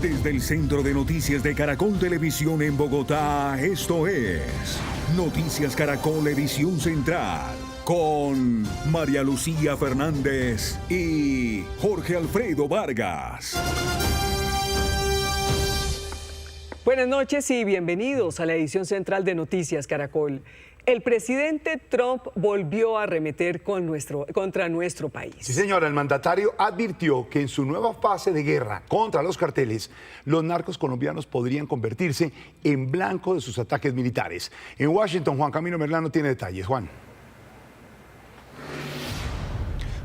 Desde el Centro de Noticias de Caracol Televisión en Bogotá, esto es Noticias Caracol Edición Central, con María Lucía Fernández y Jorge Alfredo Vargas. Buenas noches y bienvenidos a la edición central de Noticias Caracol. El presidente Trump volvió a arremeter contra nuestro país. Sí, señora, el mandatario advirtió que en su nueva fase de guerra contra los carteles, los narcos colombianos podrían convertirse en blanco de sus ataques militares. En Washington, Juan Camilo Merlano tiene detalles. Juan.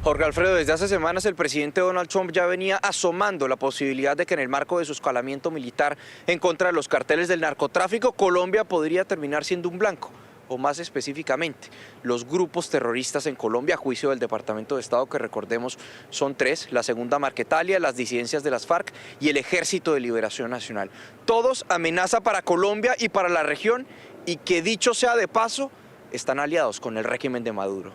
Jorge Alfredo, desde hace semanas el presidente Donald Trump ya venía asomando la posibilidad de que en el marco de su escalamiento militar en contra de los carteles del narcotráfico, Colombia podría terminar siendo un blanco. O más específicamente, los grupos terroristas en Colombia, a juicio del Departamento de Estado, que recordemos son 3, la Segunda Marquetalia, las disidencias de las FARC y el Ejército de Liberación Nacional. Todos amenaza para Colombia y para la región, y que dicho sea de paso, están aliados con el régimen de Maduro.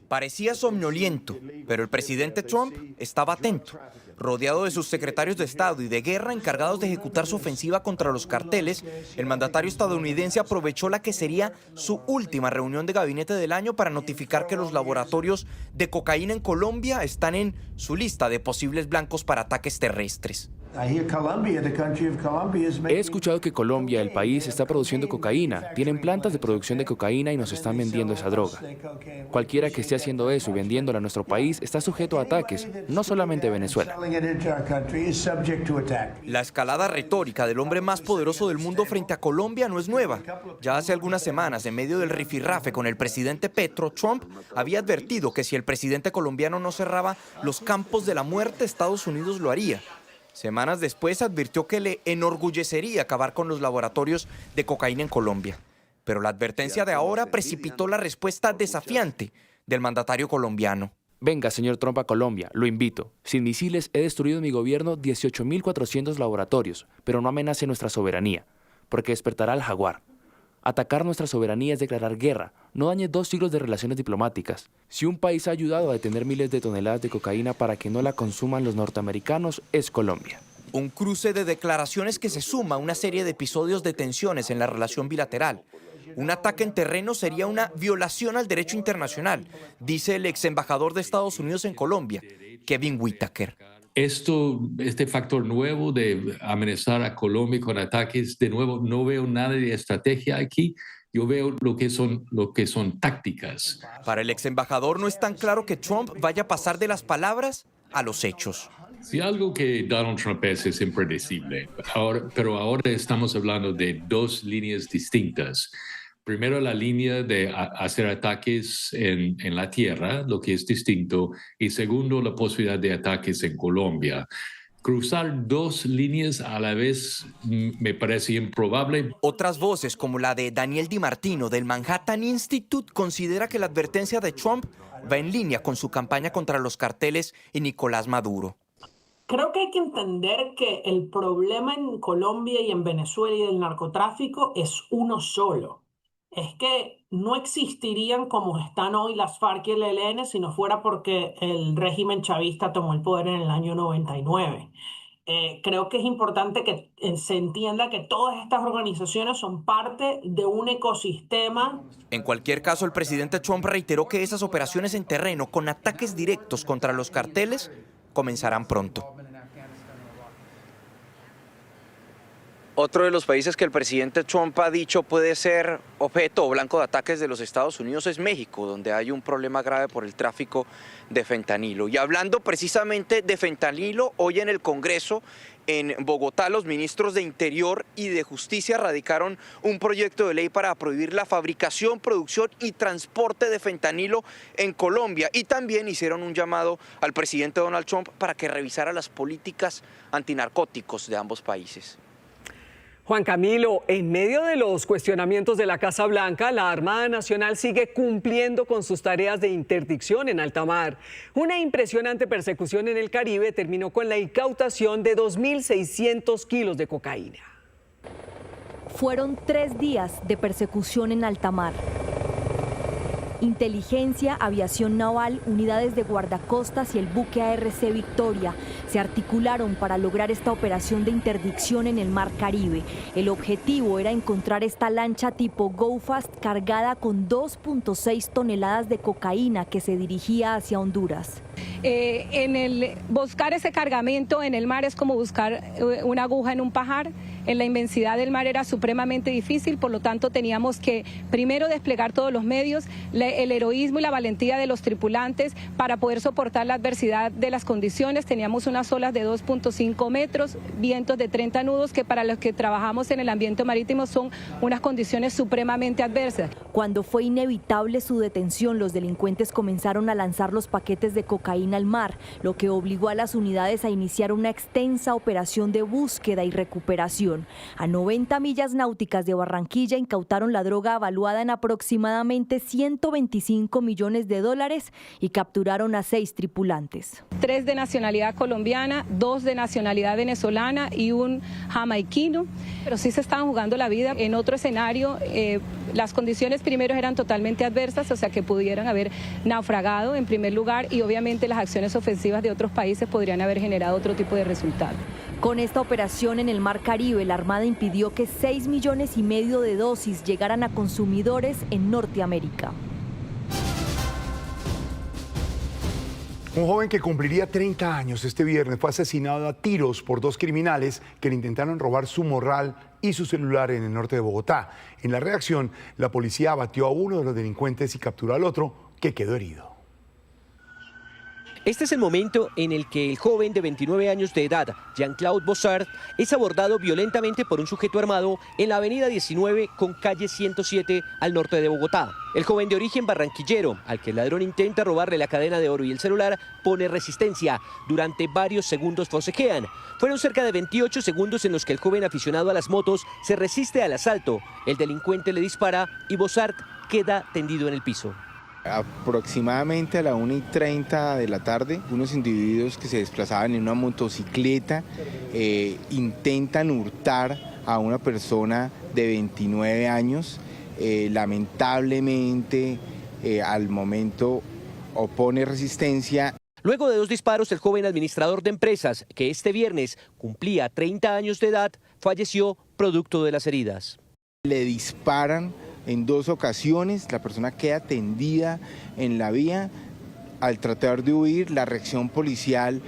Parecía somnoliento, pero el presidente Trump estaba atento. Rodeado de sus secretarios de Estado y de guerra encargados de ejecutar su ofensiva contra los carteles, el mandatario estadounidense aprovechó la que sería su última reunión de gabinete del año para notificar que los laboratorios de cocaína en Colombia están en su lista de posibles blancos para ataques terrestres. He escuchado que Colombia, el país, está produciendo cocaína. Tienen plantas de producción de cocaína y nos están vendiendo esa droga. Cualquiera que esté haciendo eso y vendiéndola a nuestro país está sujeto a ataques, no solamente Venezuela. La escalada retórica del hombre más poderoso del mundo frente a Colombia no es nueva. Ya hace algunas semanas, en medio del rifirrafe con el presidente Petro, Trump había advertido que si el presidente colombiano no cerraba los campos de la muerte, Estados Unidos lo haría. Semanas después advirtió que le enorgullecería acabar con los laboratorios de cocaína en Colombia. Pero la advertencia de ahora precipitó la respuesta desafiante del mandatario colombiano. Venga, señor Trump, a Colombia, lo invito. Sin misiles he destruido en mi gobierno 18.400 laboratorios, pero no amenace nuestra soberanía, porque despertará al jaguar. Atacar nuestra soberanía es declarar guerra, no dañe 2 siglos de relaciones diplomáticas. Si un país ha ayudado a detener miles de toneladas de cocaína para que no la consuman los norteamericanos, es Colombia. Un cruce de declaraciones que se suma a una serie de episodios de tensiones en la relación bilateral. Un ataque en terreno sería una violación al derecho internacional, dice el ex embajador de Estados Unidos en Colombia, Kevin Whitaker. Este factor nuevo de amenazar a Colombia con ataques, de nuevo, no veo nada de estrategia aquí. Yo veo lo que son tácticas. Para el ex embajador no es tan claro que Trump vaya a pasar de las palabras a los hechos. Si algo que Donald Trump es impredecible, pero ahora estamos hablando de 2 líneas distintas. Primero, la línea de hacer ataques en la tierra, lo que es distinto, y segundo, la posibilidad de ataques en Colombia. Cruzar 2 líneas a la vez me parece improbable. Otras voces, como la de Daniel DiMartino del Manhattan Institute, considera que la advertencia de Trump va en línea con su campaña contra los carteles y Nicolás Maduro. Creo que hay que entender que el problema en Colombia y en Venezuela y del narcotráfico es uno solo. Es que no existirían como están hoy las FARC y el ELN si no fuera porque el régimen chavista tomó el poder en el año 99. Creo que es importante que se entienda que todas estas organizaciones son parte de un ecosistema. En cualquier caso, el presidente Trump reiteró que esas operaciones en terreno con ataques directos contra los carteles comenzarán pronto. Otro de los países que el presidente Trump ha dicho puede ser objeto o blanco de ataques de los Estados Unidos es México, donde hay un problema grave por el tráfico de fentanilo. Y hablando precisamente de fentanilo, hoy en el Congreso, en Bogotá, los ministros de Interior y de Justicia radicaron un proyecto de ley para prohibir la fabricación, producción y transporte de fentanilo en Colombia. Y también hicieron un llamado al presidente Donald Trump para que revisara las políticas antinarcóticos de ambos países. Juan Camilo, en medio de los cuestionamientos de la Casa Blanca, la Armada Nacional sigue cumpliendo con sus tareas de interdicción en alta mar. Una impresionante persecución en el Caribe terminó con la incautación de 2.600 kilos de cocaína. Fueron 3 días de persecución en alta mar. Inteligencia, aviación naval, unidades de guardacostas y el buque ARC Victoria se articularon para lograr esta operación de interdicción en el Mar Caribe. El objetivo era encontrar esta lancha tipo Go Fast cargada con 2.6 toneladas de cocaína que se dirigía hacia Honduras. Buscar ese cargamento en el mar es como buscar una aguja en un pajar. En la inmensidad del mar era supremamente difícil, por lo tanto teníamos que primero desplegar todos los medios, el heroísmo y la valentía de los tripulantes para poder soportar la adversidad de las condiciones. Teníamos unas olas de 2.5 metros, vientos de 30 nudos, que para los que trabajamos en el ambiente marítimo son unas condiciones supremamente adversas. Cuando fue inevitable su detención, los delincuentes comenzaron a lanzar los paquetes de cocaína al mar, lo que obligó a las unidades a iniciar una extensa operación de búsqueda y recuperación. A 90 millas náuticas de Barranquilla incautaron la droga evaluada en aproximadamente 125 millones de dólares y capturaron a 6 tripulantes. 3 de nacionalidad colombiana, 2 de nacionalidad venezolana y un jamaiquino. Pero sí se estaban jugando la vida. En otro escenario, las condiciones primero eran totalmente adversas, o sea que pudieran haber naufragado en primer lugar, y obviamente las acciones ofensivas de otros países podrían haber generado otro tipo de resultado. Con esta operación en el Mar Caribe, la Armada impidió que 6,5 millones de dosis llegaran a consumidores en Norteamérica. Un joven que cumpliría 30 años este viernes fue asesinado a tiros por 2 criminales que le intentaron robar su morral y su celular en el norte de Bogotá. En la reacción, la policía abatió a uno de los delincuentes y capturó al otro, que quedó herido. Este es el momento en el que el joven de 29 años de edad, Jean-Claude Bossard, es abordado violentamente por un sujeto armado en la avenida 19 con calle 107 al norte de Bogotá. El joven de origen barranquillero, al que el ladrón intenta robarle la cadena de oro y el celular, pone resistencia. Durante varios segundos forcejean. Fueron cerca de 28 segundos en los que el joven aficionado a las motos se resiste al asalto. El delincuente le dispara y Bossard queda tendido en el piso. Aproximadamente a la 1:30 de la tarde, unos individuos que se desplazaban en una motocicleta intentan hurtar a una persona de 29 años. Lamentablemente, al momento opone resistencia. Luego de 2 disparos, el joven administrador de empresas, que este viernes cumplía 30 años de edad, falleció producto de las heridas. Le disparan en 2 ocasiones, la persona queda tendida en la vía. Al tratar de huir, la reacción policial,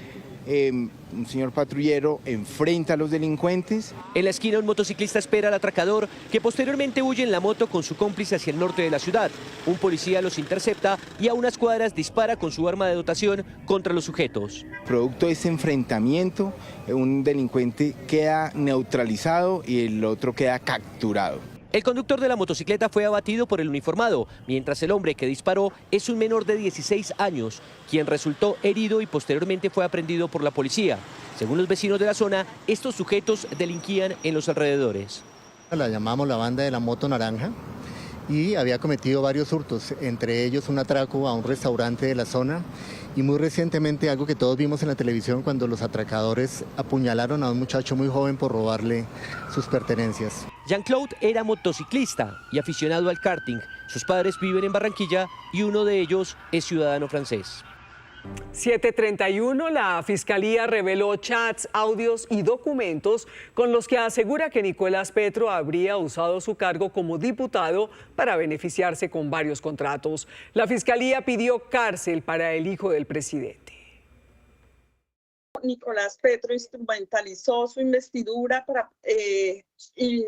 un señor patrullero enfrenta a los delincuentes. En la esquina, un motociclista espera al atracador, que posteriormente huye en la moto con su cómplice hacia el norte de la ciudad. Un policía los intercepta y a unas cuadras dispara con su arma de dotación contra los sujetos. Producto de ese enfrentamiento, un delincuente queda neutralizado y el otro queda capturado. El conductor de la motocicleta fue abatido por el uniformado, mientras el hombre que disparó es un menor de 16 años, quien resultó herido y posteriormente fue aprehendido por la policía. Según los vecinos de la zona, estos sujetos delinquían en los alrededores. La llamamos la banda de la moto naranja y había cometido varios hurtos, entre ellos un atraco a un restaurante de la zona y muy recientemente algo que todos vimos en la televisión cuando los atracadores apuñalaron a un muchacho muy joven por robarle sus pertenencias. Jean-Claude era motociclista y aficionado al karting. Sus padres viven en Barranquilla y uno de ellos es ciudadano francés. 7:31, la Fiscalía reveló chats, audios y documentos con los que asegura que Nicolás Petro habría usado su cargo como diputado para beneficiarse con varios contratos. La Fiscalía pidió cárcel para el hijo del presidente. Nicolás Petro instrumentalizó su investidura y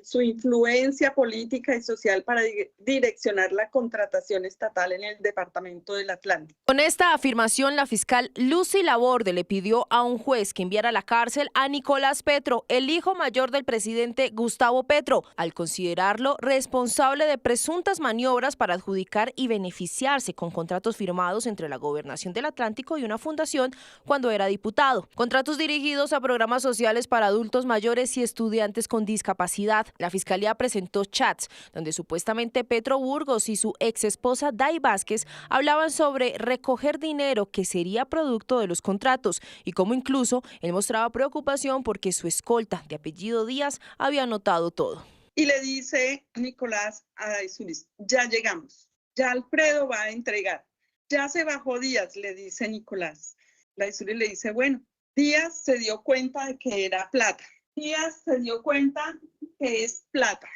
su influencia política y social para direccionar la contratación estatal en el departamento del Atlántico. Con esta afirmación, la fiscal Lucy Laborde le pidió a un juez que enviara a la cárcel a Nicolás Petro, el hijo mayor del presidente Gustavo Petro, al considerarlo responsable de presuntas maniobras para adjudicar y beneficiarse con contratos firmados entre la Gobernación del Atlántico y una fundación cuando era diputado. Contratos dirigidos a programas sociales para adultos mayores y estudiantes con discapacidad. La Fiscalía presentó chats donde supuestamente Petro Burgos y su exesposa Day Vázquez hablaban sobre recoger dinero que sería producto de los contratos y cómo incluso él mostraba preocupación porque su escolta de apellido Díaz había anotado todo. Y le dice Nicolás a Daizulis, ya llegamos. ya Alfredo va a entregar. Ya se bajó Díaz, le dice Nicolás. Daisuri le dice, bueno, Díaz se dio cuenta de que era plata. Díaz se dio cuenta que es plata.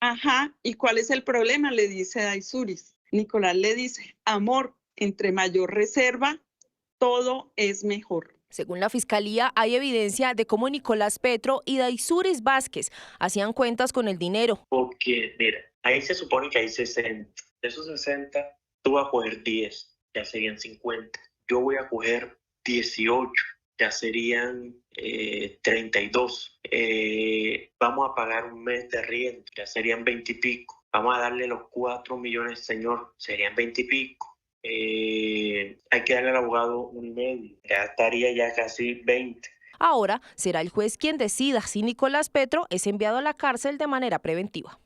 Ajá, ¿y cuál es el problema? Le dice Daisuris. Nicolás le dice, amor, entre mayor reserva, todo es mejor. Según la Fiscalía, hay evidencia de cómo Nicolás Petro y Daisuris Vázquez hacían cuentas con el dinero. Porque, mira, ahí se supone que hay 60. De esos 60, tú vas a coger 10, ya serían 50. Yo voy a coger 18, ya serían 32. Vamos a pagar un mes de arriendo, ya serían 20 y pico. Vamos a darle los 4 millones, señor, serían 20 y pico. Hay que darle al abogado 1,5, ya estaría ya casi 20. Ahora será el juez quien decida si Nicolás Petro es enviado a la cárcel de manera preventiva.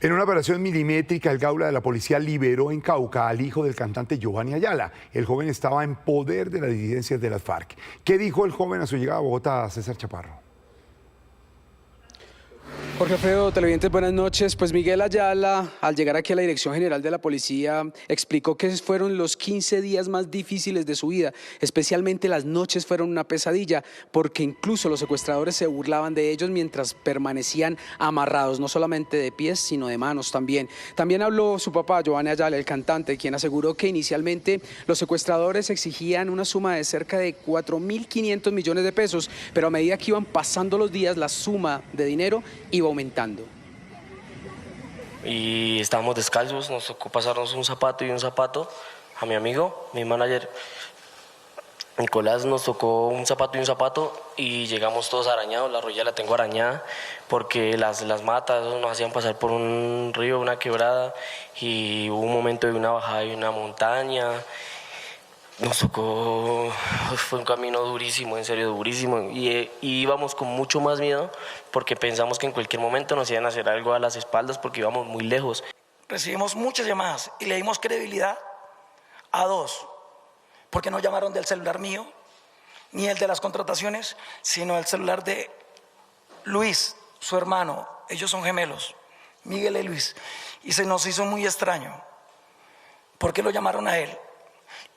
En una operación milimétrica, el Gaula de la policía liberó en Cauca al hijo del cantante Giovanni Ayala. El joven estaba en poder de las disidencias de las FARC. ¿Qué dijo el joven a su llegada a Bogotá, César Chaparro? Jorge Alfredo, televidentes, buenas noches. Pues Miguel Ayala, al llegar aquí a la Dirección General de la Policía, explicó que fueron los 15 días más difíciles de su vida. Especialmente las noches fueron una pesadilla, porque incluso los secuestradores se burlaban de ellos mientras permanecían amarrados, no solamente de pies, sino de manos también. También habló su papá, Giovanni Ayala, el cantante, quien aseguró que inicialmente los secuestradores exigían una suma de cerca de 4.500 millones de pesos, pero a medida que iban pasando los días, la suma de dinero iba aumentando. Y estábamos descalzos, nos tocó pasarnos un zapato y un zapato a mi amigo, mi manager Nicolás, nos tocó un zapato y un zapato y llegamos todos arañados. La rodilla la tengo arañada porque las matas nos hacían pasar por un río, una quebrada, y hubo un momento de una bajada y una montaña. Nos tocó, fue un camino durísimo, en serio durísimo, y íbamos con mucho más miedo porque pensamos que en cualquier momento nos iban a hacer algo a las espaldas porque íbamos muy lejos. Recibimos muchas llamadas y le dimos credibilidad a dos, porque no llamaron del celular mío, ni el de las contrataciones, sino el celular de Luis, su hermano. Ellos son gemelos, Miguel y Luis, y se nos hizo muy extraño. ¿Por qué lo llamaron a él?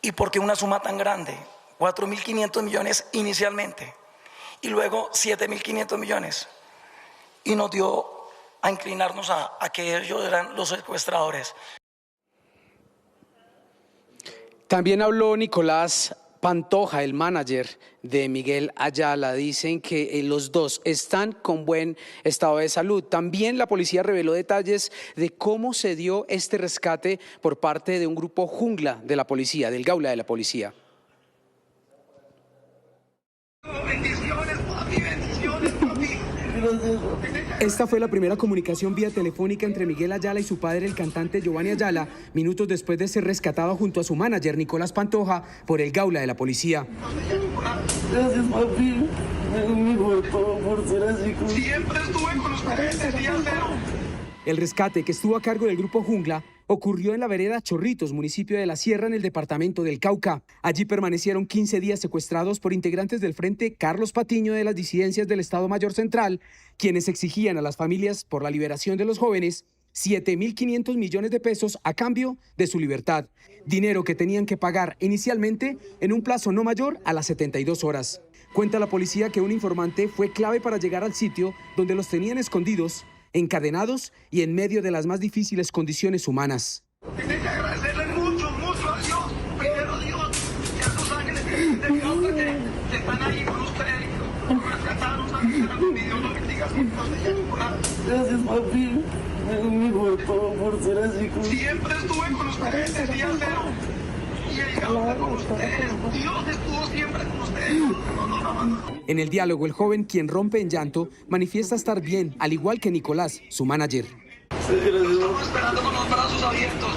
¿Y por qué una suma tan grande? 4.500 millones inicialmente y luego 7.500 millones. Y nos dio a inclinarnos a que ellos eran los secuestradores. También habló Nicolás Pantoja, el manager de Miguel Ayala. Dicen que los dos están con buen estado de salud. También la policía reveló detalles de cómo se dio este rescate por parte de un grupo jungla de la policía, del Gaula de la policía. Esta fue la primera comunicación vía telefónica entre Miguel Ayala y su padre, el cantante Giovanni Ayala, minutos después de ser rescatado junto a su manager Nicolás Pantoja por el Gaula de la policía. Gracias, papi. Por ser así. Siempre estuve con ustedes desde día cero. El rescate, que estuvo a cargo del grupo Jungla, ocurrió en la vereda Chorritos, municipio de La Sierra, en el departamento del Cauca. Allí permanecieron 15 días secuestrados por integrantes del Frente Carlos Patiño de las disidencias del Estado Mayor Central, quienes exigían a las familias por la liberación de los jóvenes 7.500 millones de pesos a cambio de su libertad. Dinero que tenían que pagar inicialmente en un plazo no mayor a las 72 horas. Cuenta la policía que un informante fue clave para llegar al sitio donde los tenían escondidos, encadenados y en medio de las más difíciles condiciones humanas. Tienen que agradecerle mucho, mucho a Dios, primero a Dios y a sus ángeles de causa que están ahí con ustedes, por rescatarnos a mi Dios los bendiga. Gracias, papi, por ser así. Siempre estuve con ustedes desde día cero y el Gaula con ustedes. Dios estuvo siempre con ustedes. En el diálogo, el joven, quien rompe en llanto, manifiesta estar bien, al igual que Nicolás, su manager. Estamos esperando con los brazos abiertos.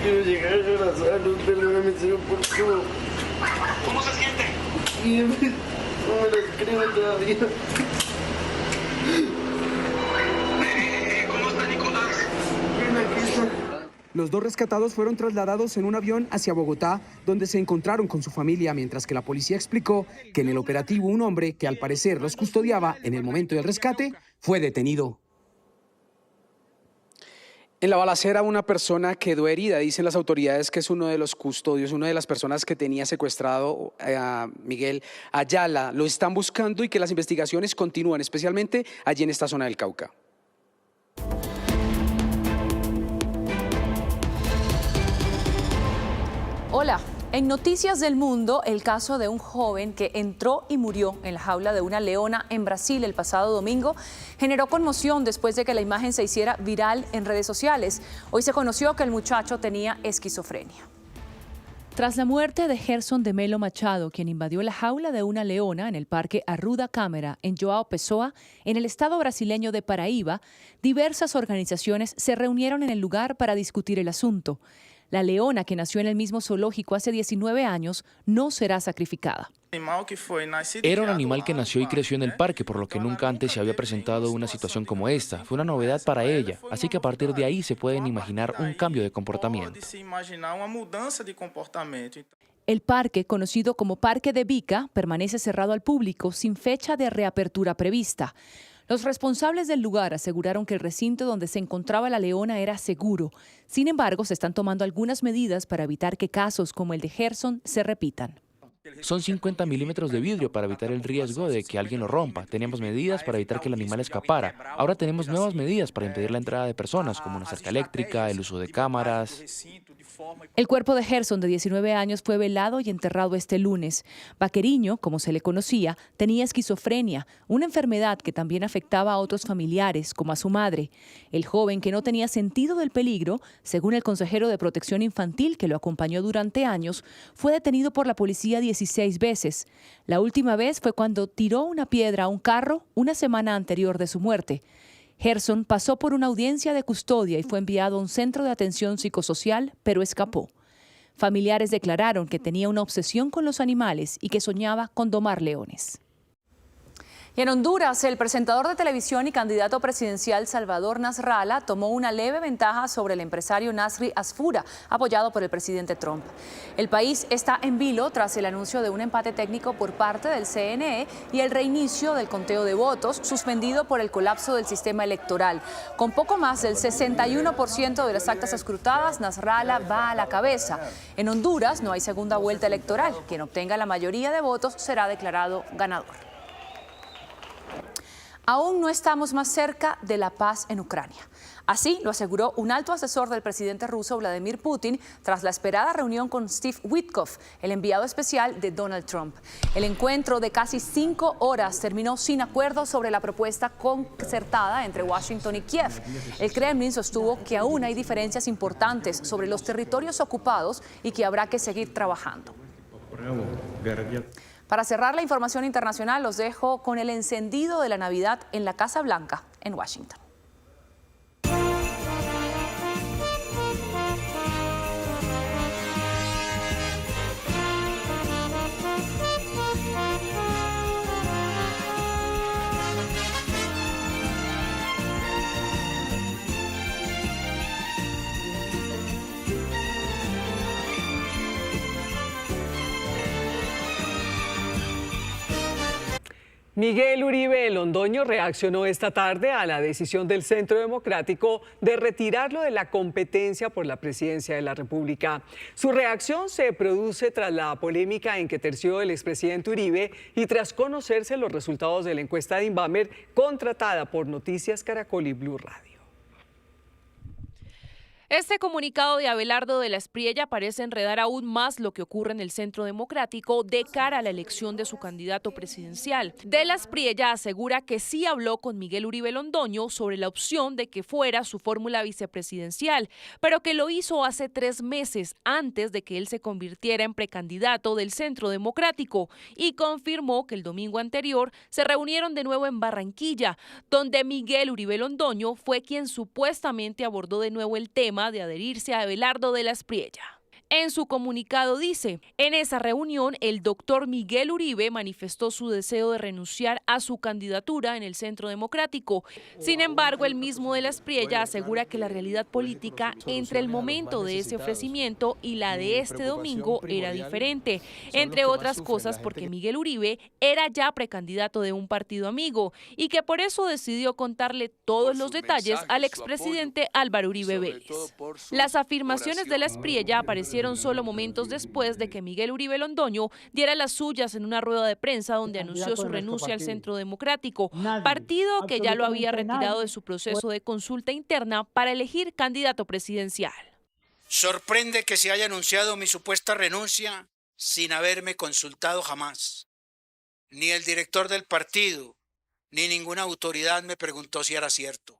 Quiero llegar a abrazarlos, perdóname, señor, por todo. ¿Cómo se siente? Bien, no me lo creo todavía. ¿Cómo está Nicolás? Bien, aquí está. Los dos rescatados fueron trasladados en un avión hacia Bogotá, donde se encontraron con su familia, mientras que la policía explicó que en el operativo un hombre que al parecer los custodiaba en el momento del rescate fue detenido. En la balacera una persona quedó herida, dicen las autoridades que es uno de los custodios, una de las personas que tenía secuestrado a Miguel Ayala. Lo están buscando y que las investigaciones continúan, especialmente allí en esta zona del Cauca. Hola. En Noticias del Mundo, el caso de un joven que entró y murió en la jaula de una leona en Brasil el pasado domingo generó conmoción después de que la imagen se hiciera viral en redes sociales. Hoy se conoció que el muchacho tenía esquizofrenia. Tras la muerte de Gerson de Melo Machado, quien invadió la jaula de una leona en el Parque Arruda Câmara en João Pessoa, en el estado brasileño de Paraíba, diversas organizaciones se reunieron en el lugar para discutir el asunto. La leona, que nació en el mismo zoológico hace 19 años, no será sacrificada. Era un animal que nació y creció en el parque, por lo que nunca antes se había presentado una situación como esta. Fue una novedad para ella, así que a partir de ahí se pueden imaginar un cambio de comportamiento. El parque, conocido como Parque de Bica, permanece cerrado al público sin fecha de reapertura prevista. Los responsables del lugar aseguraron que el recinto donde se encontraba la leona era seguro. Sin embargo, se están tomando algunas medidas para evitar que casos como el de Gerson se repitan. Son 50 milímetros de vidrio para evitar el riesgo de que alguien lo rompa. Teníamos medidas para evitar que el animal escapara. Ahora tenemos nuevas medidas para impedir la entrada de personas, como una cerca eléctrica, el uso de cámaras. El cuerpo de Gerson, de 19 años, fue velado y enterrado este lunes. Vaqueriño, como se le conocía, tenía esquizofrenia, una enfermedad que también afectaba a otros familiares, como a su madre. El joven, que no tenía sentido del peligro, según el consejero de Protección Infantil que lo acompañó durante años, fue detenido por la policía 16 veces. La última vez fue cuando tiró una piedra a un carro una semana anterior de su muerte. Gerson pasó por una audiencia de custodia y fue enviado a un centro de atención psicosocial, pero escapó. Familiares declararon que tenía una obsesión con los animales y que soñaba con domar leones. Y en Honduras, el presentador de televisión y candidato presidencial Salvador Nasrallah tomó una leve ventaja sobre el empresario Nasri Asfura, apoyado por el presidente Trump. El país está en vilo tras el anuncio de un empate técnico por parte del CNE y el reinicio del conteo de votos, suspendido por el colapso del sistema electoral. Con poco más del 61% de las actas escrutadas, Nasrallah va a la cabeza. En Honduras no hay segunda vuelta electoral. Quien obtenga la mayoría de votos será declarado ganador. Aún no estamos más cerca de la paz en Ucrania. Así lo aseguró un alto asesor del presidente ruso Vladimir Putin tras la esperada reunión con Steve Witkoff, el enviado especial de Donald Trump. El encuentro de casi 5 horas terminó sin acuerdo sobre la propuesta concertada entre Washington y Kiev. El Kremlin sostuvo que aún hay diferencias importantes sobre los territorios ocupados y que habrá que seguir trabajando. Para cerrar la información internacional, los dejo con el encendido de la Navidad en la Casa Blanca, en Washington. Miguel Uribe Londoño reaccionó esta tarde a la decisión del Centro Democrático de retirarlo de la competencia por la presidencia de la República. Su reacción se produce tras la polémica en que terció el expresidente Uribe y tras conocerse los resultados de la encuesta de Inbamer contratada por Noticias Caracol y Blue Radio. Este comunicado de Abelardo de la Espriella parece enredar aún más lo que ocurre en el Centro Democrático de cara a la elección de su candidato presidencial. De la Espriella asegura que sí habló con Miguel Uribe Londoño sobre la opción de que fuera su fórmula vicepresidencial, pero que lo hizo hace 3 meses antes de que él se convirtiera en precandidato del Centro Democrático, y confirmó que el domingo anterior se reunieron de nuevo en Barranquilla, donde Miguel Uribe Londoño fue quien supuestamente abordó de nuevo el tema de adherirse a Abelardo de la Espriella. En su comunicado dice, en esa reunión el doctor Miguel Uribe manifestó su deseo de renunciar a su candidatura en el Centro Democrático. Sin embargo, el mismo de la Espriella asegura que la realidad política entre el momento de ese ofrecimiento y la de este domingo era diferente, entre otras cosas porque Miguel Uribe era ya precandidato de un partido amigo y que por eso decidió contarle todos los detalles al expresidente Álvaro Uribe Vélez. Las afirmaciones de la Espriella aparecieron solo momentos después de que Miguel Uribe Londoño diera las suyas en una rueda de prensa donde anunció su renuncia al Centro Democrático, partido que ya lo había retirado de su proceso de consulta interna para elegir candidato presidencial. Sorprende que se haya anunciado mi supuesta renuncia sin haberme consultado jamás. Ni el director del partido, ni ninguna autoridad me preguntó si era cierto.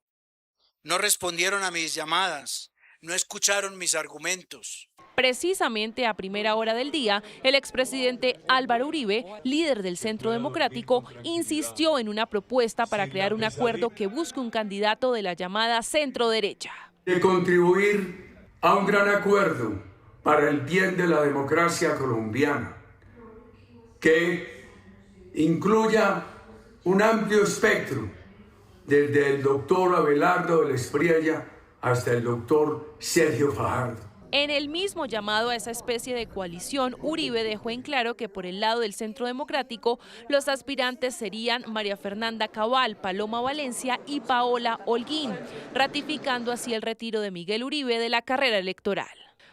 No respondieron a mis llamadas, no escucharon mis argumentos. Precisamente a primera hora del día, el expresidente Álvaro Uribe, líder del Centro Democrático, insistió en una propuesta para crear un acuerdo que busque un candidato de la llamada centro-derecha. De contribuir a un gran acuerdo para el bien de la democracia colombiana, que incluya un amplio espectro, desde el doctor Abelardo de la Espriella hasta el doctor Sergio Fajardo. En el mismo llamado a esa especie de coalición, Uribe dejó en claro que por el lado del Centro Democrático, los aspirantes serían María Fernanda Cabal, Paloma Valencia y Paola Holguín, ratificando así el retiro de Miguel Uribe de la carrera electoral.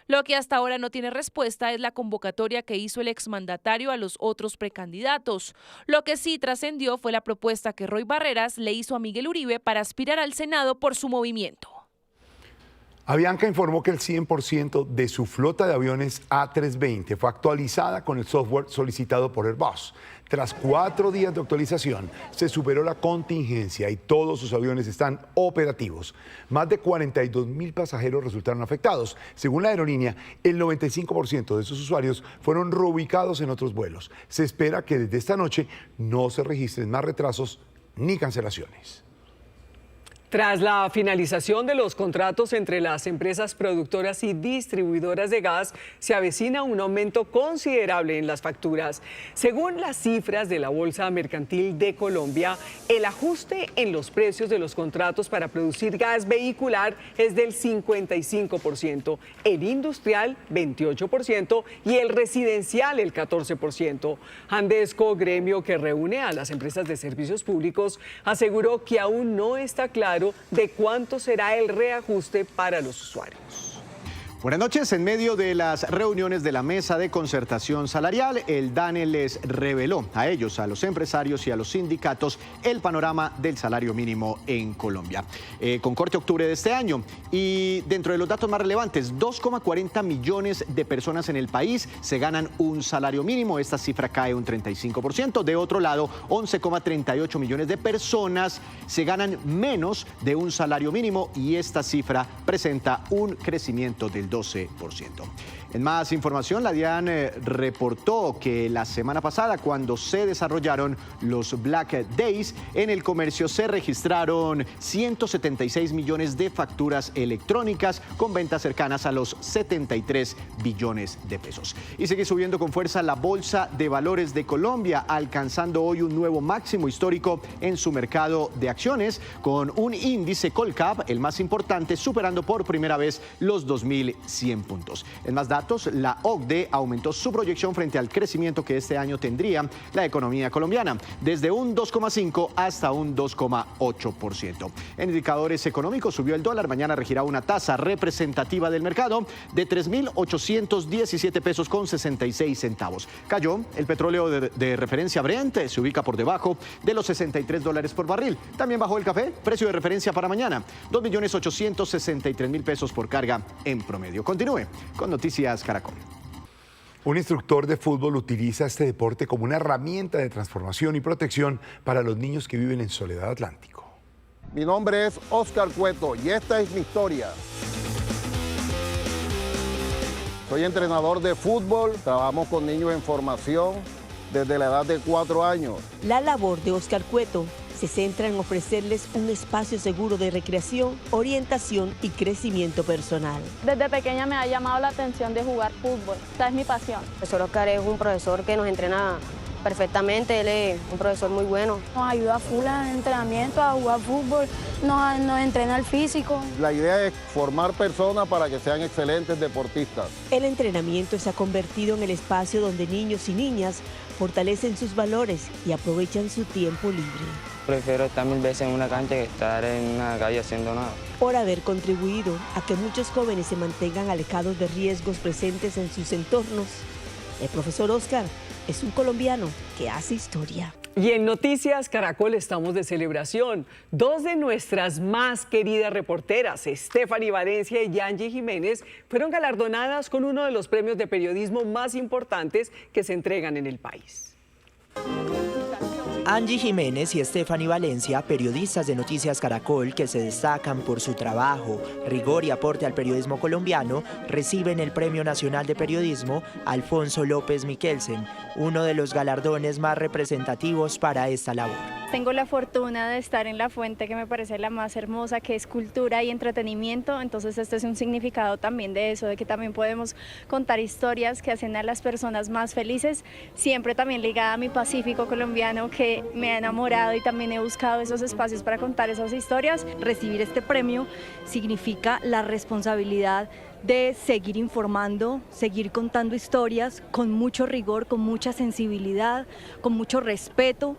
Lo que hasta ahora no tiene respuesta es la convocatoria que hizo el exmandatario a los otros precandidatos. Lo que sí trascendió fue la propuesta que Roy Barreras le hizo a Miguel Uribe para aspirar al Senado por su movimiento. Avianca informó que el 100% de su flota de aviones A320 fue actualizada con el software solicitado por Airbus. Tras 4 días de actualización, se superó la contingencia y todos sus aviones están operativos. Más de 42.000 pasajeros resultaron afectados. Según la aerolínea, el 95% de sus usuarios fueron reubicados en otros vuelos. Se espera que desde esta noche no se registren más retrasos ni cancelaciones. Tras la finalización de los contratos entre las empresas productoras y distribuidoras de gas, se avecina un aumento considerable en las facturas. Según las cifras de la Bolsa Mercantil de Colombia, el ajuste en los precios de los contratos para producir gas vehicular es del 55%, el industrial 28% y el residencial el 14%. Andesco, gremio que reúne a las empresas de servicios públicos, aseguró que aún no está claro de cuánto será el reajuste para los usuarios. Buenas noches. En medio de las reuniones de la Mesa de Concertación Salarial, el DANE les reveló a ellos, a los empresarios y a los sindicatos, el panorama del salario mínimo en Colombia, con corte octubre de este año. Y dentro de los datos más relevantes, 2,40 millones de personas en el país se ganan un salario mínimo. Esta cifra cae un 35%. De otro lado, 11,38 millones de personas se ganan menos de un salario mínimo y esta cifra presenta un crecimiento del 12%. En más información, la DIAN reportó que la semana pasada, cuando se desarrollaron los Black Days, en el comercio se registraron 176 millones de facturas electrónicas con ventas cercanas a los 73 billones de pesos. Y sigue subiendo con fuerza la Bolsa de Valores de Colombia, alcanzando hoy un nuevo máximo histórico en su mercado de acciones, con un índice Colcap, el más importante, superando por primera vez los 2.100 puntos. En más datos, la OCDE aumentó su proyección frente al crecimiento que este año tendría la economía colombiana, desde un 2,5 hasta un 2,8%. En indicadores económicos, subió el dólar. Mañana regirá una tasa representativa del mercado de 3.817 pesos con 66 centavos. Cayó el petróleo de referencia Brent, se ubica por debajo de los $63 por barril. También bajó el café, precio de referencia para mañana, 2.863.000 pesos por carga en promedio. Continúe con Noticias Caracol. Un instructor de fútbol utiliza este deporte como una herramienta de transformación y protección para los niños que viven en Soledad Atlántico. Mi nombre es Oscar Cueto y esta es mi historia. Soy entrenador de fútbol, trabajamos con niños en formación desde la edad de 4 años. La labor de Oscar Cueto se centra en ofrecerles un espacio seguro de recreación, orientación y crecimiento personal. Desde pequeña me ha llamado la atención de jugar fútbol, esta es mi pasión. El profesor Oscar es un profesor que nos entrena perfectamente, él es un profesor muy bueno. Nos ayuda full en el entrenamiento, a jugar fútbol, nos entrena el físico. La idea es formar personas para que sean excelentes deportistas. El entrenamiento se ha convertido en el espacio donde niños y niñas fortalecen sus valores y aprovechan su tiempo libre. Prefiero estar 1000 veces en una cancha que estar en una calle haciendo nada. Por haber contribuido a que muchos jóvenes se mantengan alejados de riesgos presentes en sus entornos, el profesor Oscar es un colombiano que hace historia. Y en Noticias Caracol estamos de celebración. Dos de nuestras más queridas reporteras, Stephanie Valencia y Angie Jiménez, fueron galardonadas con uno de los premios de periodismo más importantes que se entregan en el país. Angie Jiménez y Stephanie Valencia, periodistas de Noticias Caracol que se destacan por su trabajo, rigor y aporte al periodismo colombiano, reciben el Premio Nacional de Periodismo Alfonso López Michelsen, uno de los galardones más representativos para esta labor. Tengo la fortuna de estar en la fuente que me parece la más hermosa, que es cultura y entretenimiento, entonces este es un significado también de eso, de que también podemos contar historias que hacen a las personas más felices, siempre también ligada a mi Pacífico colombiano, que me ha enamorado y también he buscado esos espacios para contar esas historias. Recibir este premio significa la responsabilidad de seguir informando, seguir contando historias con mucho rigor, con mucha sensibilidad, con mucho respeto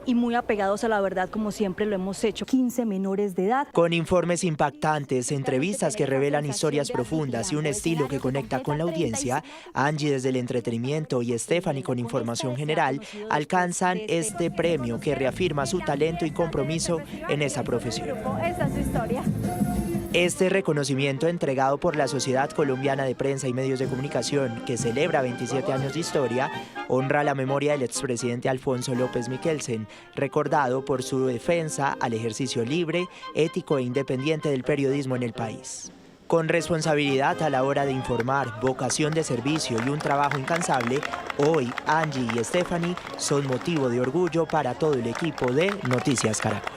y muy apegados a la verdad como siempre lo hemos hecho. 15 menores de edad. Con informes impactantes, entrevistas que revelan historias profundas y un estilo que conecta con la audiencia, Angie desde el entretenimiento y Stephanie con información general alcanzan este premio que reafirma su talento y compromiso en esta profesión. Esa es su historia. Este reconocimiento entregado por la Sociedad Colombiana de Prensa y Medios de Comunicación, que celebra 27 años de historia, honra la memoria del expresidente Alfonso López Michelsen, recordado por su defensa al ejercicio libre, ético e independiente del periodismo en el país. Con responsabilidad a la hora de informar, vocación de servicio y un trabajo incansable, hoy Angie y Stephanie son motivo de orgullo para todo el equipo de Noticias Caracol.